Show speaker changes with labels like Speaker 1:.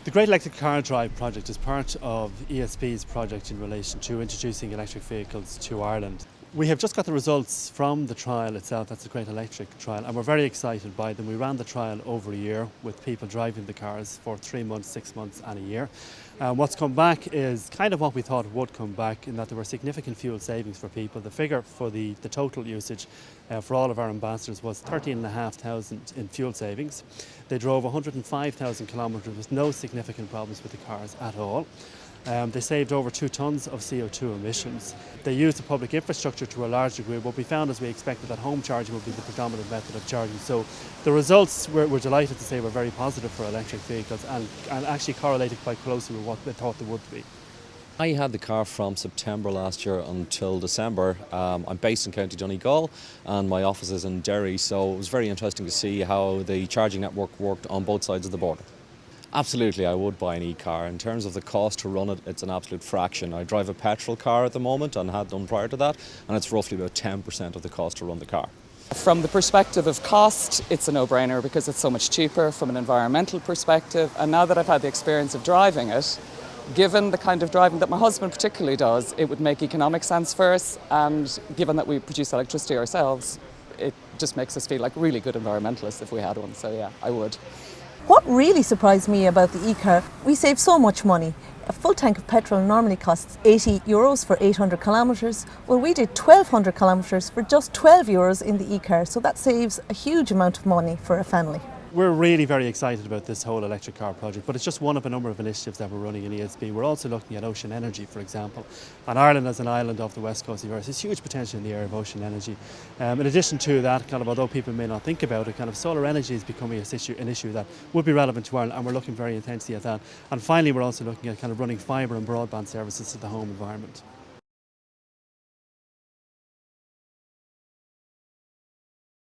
Speaker 1: The Great Electric Car Drive project is part of ESB's project in relation to introducing electric vehicles to Ireland. We have just got the results from the trial itself, that's the Great Electric trial, and we're very excited by them. We ran the trial over a year with people driving the cars for 3 months, 6 months and a year. What's come back is kind of what we thought would come back, in that there were significant fuel savings for people. The figure for the total usage for all of our ambassadors was 13,500 in fuel savings. They drove 105,000 kilometres with no significant problems with the cars at all. They saved over 2 tonnes of CO2 emissions. They used the public infrastructure to a large degree. What we found is we expected that home charging would be the predominant method of charging. So the results, we're delighted to say, were very positive for electric vehicles and actually correlated quite closely with what we thought they would be.
Speaker 2: I had the car from September last year until December. I'm based in County Donegal and my office is in Derry, so it was very interesting to see how the charging network worked on both sides of the border. Absolutely, I would buy an e-car. In terms of the cost to run it, it's an absolute fraction. I drive a petrol car at the moment and had done prior to that, and it's roughly about 10% of the cost to run the car.
Speaker 3: From the perspective of cost, it's a no-brainer because it's so much cheaper from an environmental perspective. And now that I've had the experience of driving it, given the kind of driving that my husband particularly does, it would make economic sense for us. And given that we produce electricity ourselves, it just makes us feel like really good environmentalists if we had one. So yeah, I would.
Speaker 4: What really surprised me about the e-car, we save so much money. A full tank of petrol normally costs €80 for 800 kilometres. Well, we did 1,200 kilometres for just €12 in the e-car, so that saves a huge amount of money for a family.
Speaker 1: We're really very excited about this whole electric car project, but it's just one of a number of initiatives that we're running in ESB. We're also looking at ocean energy, for example. And Ireland, as an island off the west coast of Europe, has huge potential in the area of ocean energy. In addition to that, although people may not think about it, solar energy is becoming an issue that would be relevant to Ireland, and we're looking very intensely at that. And finally, we're also looking at running fibre and broadband services to the home environment.